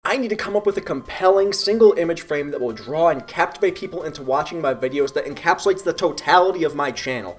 I need to come up with a compelling single image frame that will draw and captivate people into watching my videos that encapsulates the totality of my channel.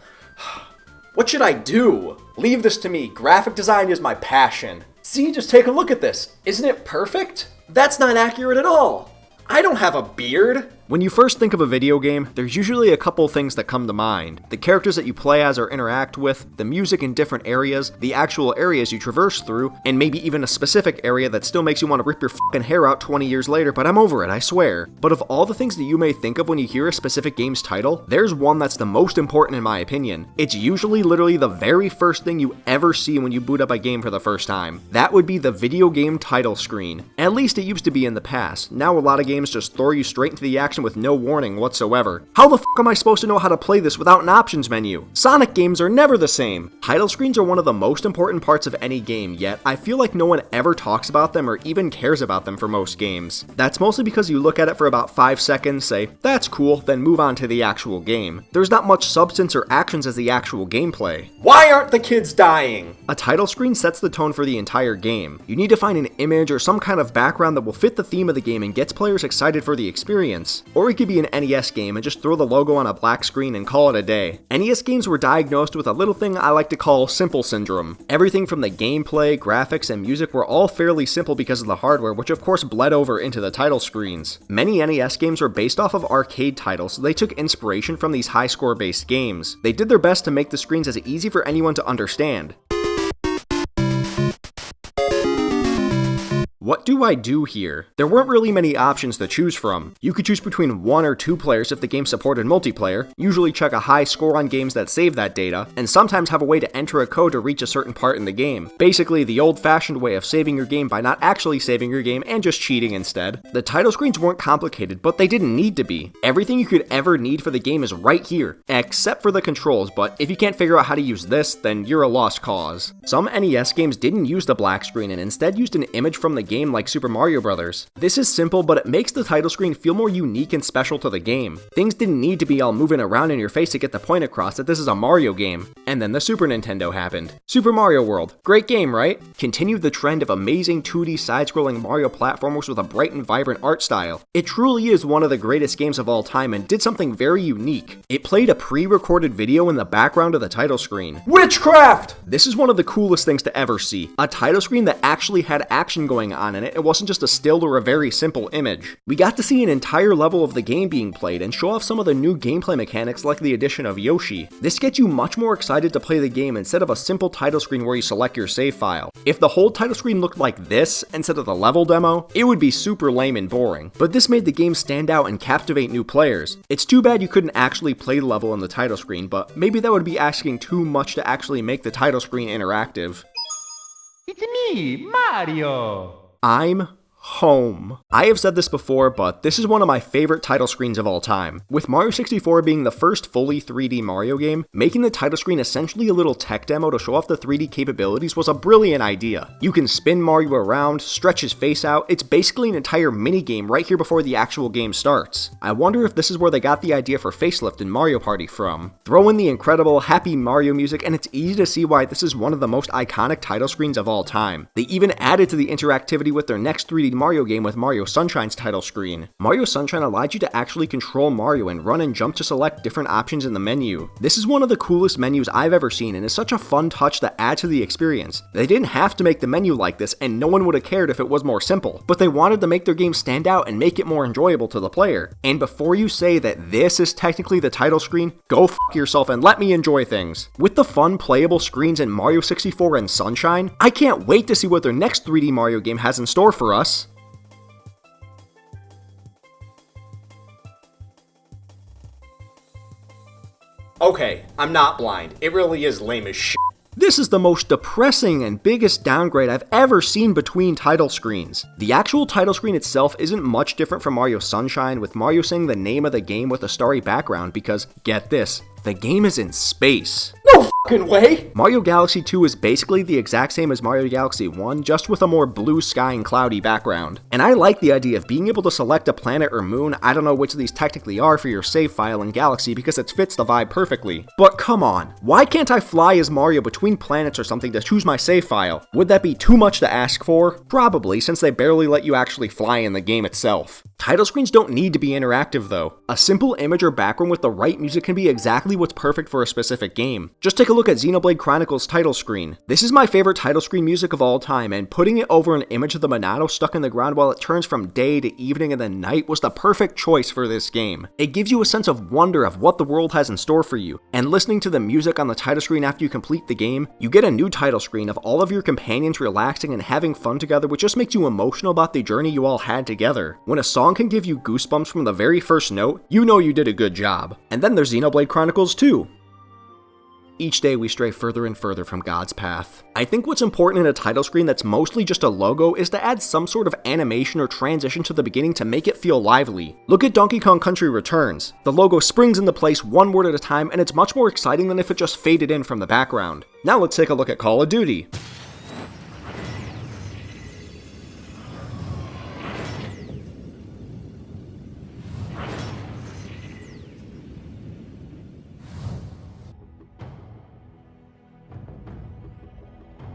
What should I do? Leave this to me. Graphic design is my passion. See, just take a look at this. Isn't it perfect? That's not accurate at all. I don't have a beard. When you first think of a video game, there's usually a couple things that come to mind. The characters that you play as or interact with, the music in different areas, the actual areas you traverse through, and maybe even a specific area that still makes you want to rip your fucking hair out 20 years later, but I'm over it, I swear. But of all the things that you may think of when you hear a specific game's title, there's one that's the most important in my opinion. It's usually literally the very first thing you ever see when you boot up a game for the first time. That would be the video game title screen. At least it used to be in the past. Now a lot of games just throw you straight into the action with no warning whatsoever. How the fuck am I supposed to know how to play this without an options menu? Sonic games are never the same. Title screens are one of the most important parts of any game, yet I feel like no one ever talks about them or even cares about them for most games. That's mostly because you look at it for about 5 seconds, say, that's cool, then move on to the actual game. There's not much substance or actions as the actual gameplay. Why aren't the kids dying? A title screen sets the tone for the entire game. You need to find an image or some kind of background that will fit the theme of the game and gets players excited for the experience. Or it could be an NES game and just throw the logo on a black screen and call it a day. NES games were diagnosed with a little thing I like to call simple syndrome. Everything from the gameplay, graphics, and music were all fairly simple because of the hardware, which of course bled over into the title screens. Many NES games were based off of arcade titles, so they took inspiration from these high score based games. They did their best to make the screens as easy for anyone to understand. What do I do here? There weren't really many options to choose from. You could choose between 1 or 2 players if the game supported multiplayer, usually check a high score on games that save that data, and sometimes have a way to enter a code to reach a certain part in the game. Basically, the old-fashioned way of saving your game by not actually saving your game and just cheating instead. The title screens weren't complicated, but they didn't need to be. Everything you could ever need for the game is right here, except for the controls, but if you can't figure out how to use this, then you're a lost cause. Some NES games didn't use the black screen and instead used an image from the game like Super Mario Bros. This is simple, but it makes the title screen feel more unique and special to the game. Things didn't need to be all moving around in your face to get the point across that this is a Mario game. And then the Super Nintendo happened. Super Mario World. Great game, right? Continued the trend of amazing 2D side-scrolling Mario platformers with a bright and vibrant art style. It truly is one of the greatest games of all time and did something very unique. It played a pre-recorded video in the background of the title screen. Witchcraft! This is one of the coolest things to ever see. A title screen that actually had action going on in it. It wasn't just a still or a very simple image. We got to see an entire level of the game being played and show off some of the new gameplay mechanics like the addition of Yoshi. This gets you much more excited to play the game instead of a simple title screen where you select your save file. If the whole title screen looked like this instead of the level demo, it would be super lame and boring. But this made the game stand out and captivate new players. It's too bad you couldn't actually play the level in the title screen, but maybe that would be asking too much to actually make the title screen interactive. It's me, Mario! I'm home. I have said this before, but this is one of my favorite title screens of all time. With Mario 64 being the first fully 3D Mario game, making the title screen essentially a little tech demo to show off the 3D capabilities was a brilliant idea. You can spin Mario around, stretch his face out, it's basically an entire minigame right here before the actual game starts. I wonder if this is where they got the idea for Facelift in Mario Party from. Throw in the incredible Happy Mario music and it's easy to see why this is one of the most iconic title screens of all time. They even added to the interactivity with their next 3D Mario game with Mario Sunshine's title screen. Mario Sunshine allowed you to actually control Mario and run and jump to select different options in the menu. This is one of the coolest menus I've ever seen and is such a fun touch that adds to the experience. They didn't have to make the menu like this and no one would have cared if it was more simple, but they wanted to make their game stand out and make it more enjoyable to the player. And before you say that this is technically the title screen, go f*** yourself and let me enjoy things. With the fun playable screens in Mario 64 and Sunshine, I can't wait to see what their next 3D Mario game has in store for us. Okay, I'm not blind. It really is lame as shit. This is the most depressing and biggest downgrade I've ever seen between title screens. The actual title screen itself isn't much different from Mario Sunshine, with Mario saying the name of the game with a starry background because, get this, the game is in space. No fucking way! Mario Galaxy 2 is basically the exact same as Mario Galaxy 1, just with a more blue sky and cloudy background. And I like the idea of being able to select a planet or moon, I don't know which of these technically are, for your save file in Galaxy because it fits the vibe perfectly. But come on, why can't I fly as Mario between planets or something to choose my save file? Would that be too much to ask for? Probably, since they barely let you actually fly in the game itself. Title screens don't need to be interactive though. A simple image or background with the right music can be exactly what's perfect for a specific game. Just take a look at Xenoblade Chronicles title screen. This is my favorite title screen music of all time, and putting it over an image of the Monado stuck in the ground while it turns from day to evening and then night was the perfect choice for this game. It gives you a sense of wonder of what the world has in store for you, and listening to the music on the title screen after you complete the game, you get a new title screen of all of your companions relaxing and having fun together, which just makes you emotional about the journey you all had together. When a song can give you goosebumps from the very first note, you know you did a good job. And then there's Xenoblade Chronicles 2. Each day we stray further and further from God's path. I think what's important in a title screen that's mostly just a logo is to add some sort of animation or transition to the beginning to make it feel lively. Look at Donkey Kong Country Returns. The logo springs into place one word at a time, and it's much more exciting than if it just faded in from the background. Now let's take a look at Call of Duty.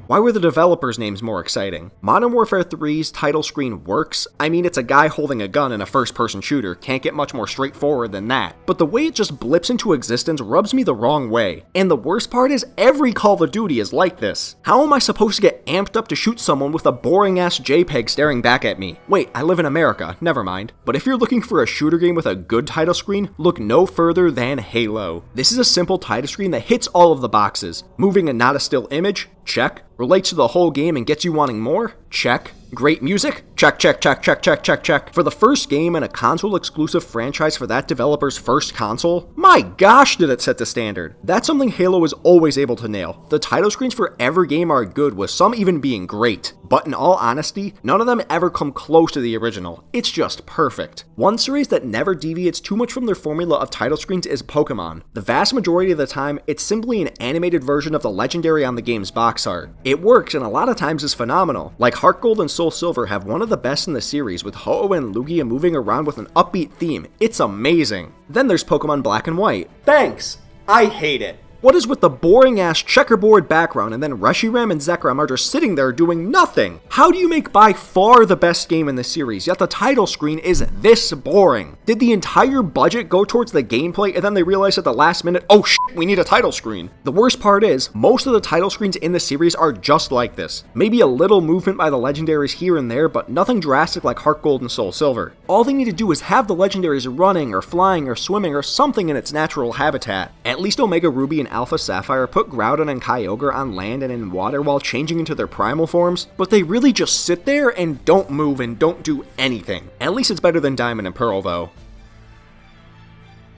Why were the developers' names more exciting? Modern Warfare 3's title screen works. I mean, it's a guy holding a gun in a first-person shooter, can't get much more straightforward than that. But the way it just blips into existence rubs me the wrong way. And the worst part is, every Call of Duty is like this. How am I supposed to get amped up to shoot someone with a boring-ass JPEG staring back at me? Wait, I live in America, never mind. But if you're looking for a shooter game with a good title screen, look no further than Halo. This is a simple title screen that hits all of the boxes. Moving and not a still image? Check. Relates to the whole game and gets you wanting more? Check. Great music? Check, check, check, check, check, check, check. For the first game and a console-exclusive franchise for that developer's first console, my gosh did it set the standard. That's something Halo is always able to nail. The title screens for every game are good, with some even being great. But in all honesty, none of them ever come close to the original. It's just perfect. One series that never deviates too much from their formula of title screens is Pokemon. The vast majority of the time, it's simply an animated version of the legendary on the game's box art. It works and a lot of times is phenomenal. Like Heart Gold and Soul Silver have one of the best in the series, with Ho-Oh and Lugia moving around with an upbeat theme. It's amazing. Then there's Pokemon Black and White. Thanks. I hate it. What is with the boring-ass checkerboard background and then Reshiram and Zekrom are just sitting there doing nothing? How do you make by far the best game in the series, yet the title screen is this boring? Did the entire budget go towards the gameplay and then they realized at the last minute, oh shit, we need a title screen? The worst part is, most of the title screens in the series are just like this. Maybe a little movement by the legendaries here and there, but nothing drastic like Heart Gold and Soul Silver. All they need to do is have the legendaries running or flying or swimming or something in its natural habitat. At least Omega Ruby and Alpha Sapphire put Groudon and Kyogre on land and in water while changing into their primal forms, but they really just sit there and don't move and don't do anything. At least it's better than Diamond and Pearl though.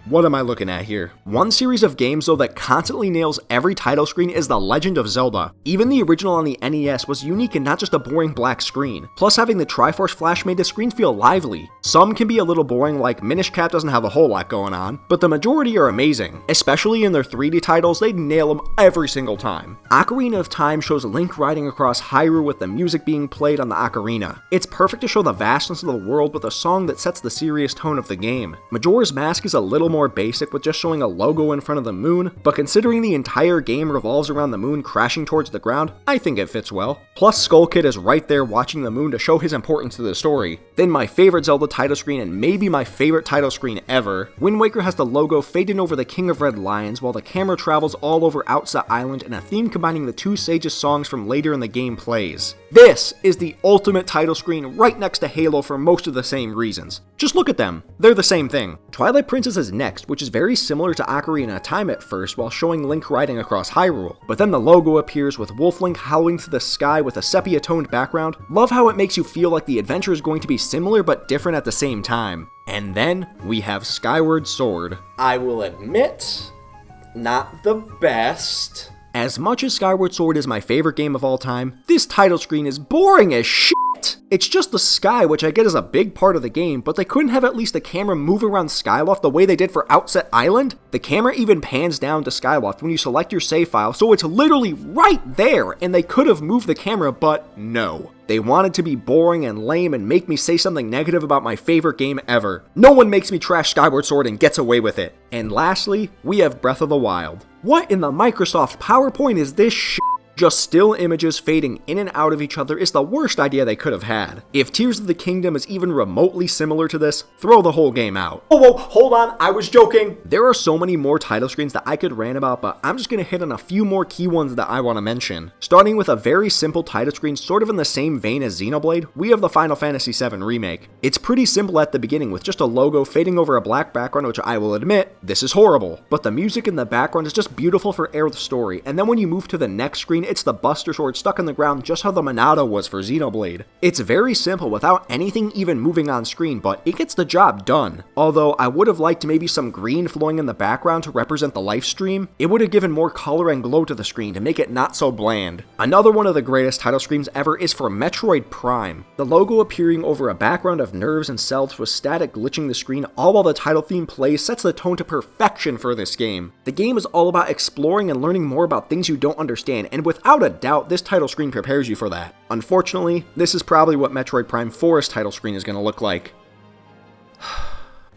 What am I looking at here? One series of games though that constantly nails every title screen is The Legend of Zelda. Even the original on the NES was unique and not just a boring black screen. Plus having the Triforce Flash made the screens feel lively. Some can be a little boring, like Minish Cap doesn't have a whole lot going on, but the majority are amazing. Especially in their 3D titles, they nail them every single time. Ocarina of Time shows Link riding across Hyrule with the music being played on the ocarina. It's perfect to show the vastness of the world with a song that sets the serious tone of the game. Majora's Mask is a little more basic with just showing a logo in front of the moon, but considering the entire game revolves around the moon crashing towards the ground, I think it fits well. Plus Skull Kid is right there watching the moon to show his importance to the story. Then my favorite Zelda title screen, and maybe my favorite title screen ever, Wind Waker has the logo fading over the King of Red Lions while the camera travels all over Outsa Island and a theme combining the two sages' songs from later in the game plays. This is the ultimate title screen right next to Halo for most of the same reasons. Just look at them. They're the same thing. Twilight Princess is next, which is very similar to Ocarina of Time at first while showing Link riding across Hyrule. But then the logo appears with Wolf Link howling to the sky with a sepia-toned background. Love how it makes you feel like the adventure is going to be similar but different at the same time. And then we have Skyward Sword. I will admit, not the best. As much as Skyward Sword is my favorite game of all time, this title screen is boring as shit. It's just the sky, which I get is a big part of the game, but they couldn't have at least the camera move around Skyloft the way they did for Outset Island? The camera even pans down to Skyloft when you select your save file, so it's literally right there, and they could have moved the camera, but no. They wanted to be boring and lame and make me say something negative about my favorite game ever. No one makes me trash Skyward Sword and gets away with it. And lastly, we have Breath of the Wild. What in the Microsoft PowerPoint is this shit? Just still images fading in and out of each other is the worst idea they could have had. If Tears of the Kingdom is even remotely similar to this, throw the whole game out. Whoa, hold on, I was joking. There are so many more title screens that I could rant about, but I'm just gonna hit on a few more key ones that I want to mention. Starting with a very simple title screen sort of in the same vein as Xenoblade, we have the Final Fantasy VII Remake. It's pretty simple at the beginning with just a logo fading over a black background, which I will admit, this is horrible. But the music in the background is just beautiful for Aerith's story, and then when you move to the next screen, it's the Buster Sword stuck in the ground just how the Monado was for Xenoblade. It's very simple without anything even moving on screen, but it gets the job done. Although I would have liked maybe some green flowing in the background to represent the life stream, it would have given more color and glow to the screen to make it not so bland. Another one of the greatest title screens ever is for Metroid Prime. The logo appearing over a background of nerves and cells with static glitching the screen all while the title theme plays sets the tone to perfection for this game. The game is all about exploring and learning more about things you don't understand, and without a doubt, this title screen prepares you for that. Unfortunately, this is probably what Metroid Prime 4's title screen is going to look like.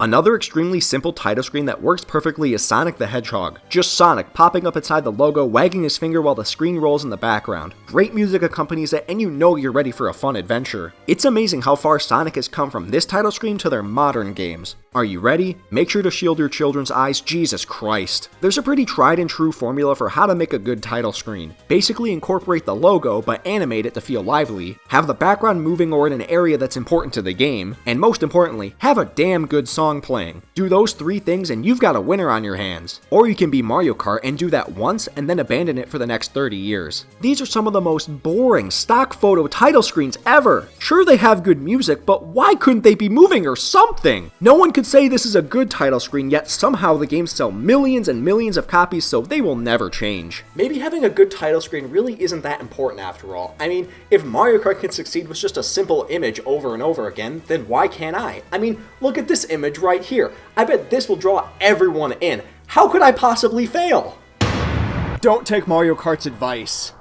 Another extremely simple title screen that works perfectly is Sonic the Hedgehog. Just Sonic popping up inside the logo, wagging his finger while the screen rolls in the background. Great music accompanies it, and you know you're ready for a fun adventure. It's amazing how far Sonic has come from this title screen to their modern games. Are you ready? Make sure to shield your children's eyes. Jesus Christ. There's a pretty tried and true formula for how to make a good title screen. Basically incorporate the logo, but animate it to feel lively. Have the background moving or in an area that's important to the game. And most importantly, have a damn good song playing. Do those three things and you've got a winner on your hands. Or you can be Mario Kart and do that once and then abandon it for the next 30 years. These are some of the most boring stock photo title screens ever. Sure, they have good music, but why couldn't they be moving or something? No one could say this is a good title screen, yet somehow the games sell millions and millions of copies, so they will never change. Maybe having a good title screen really isn't that important after all. I mean, if Mario Kart can succeed with just a simple image over and over again, then why can't I? I mean, look at this image right here. I bet this will draw everyone in. How could I possibly fail? Don't take Mario Kart's advice.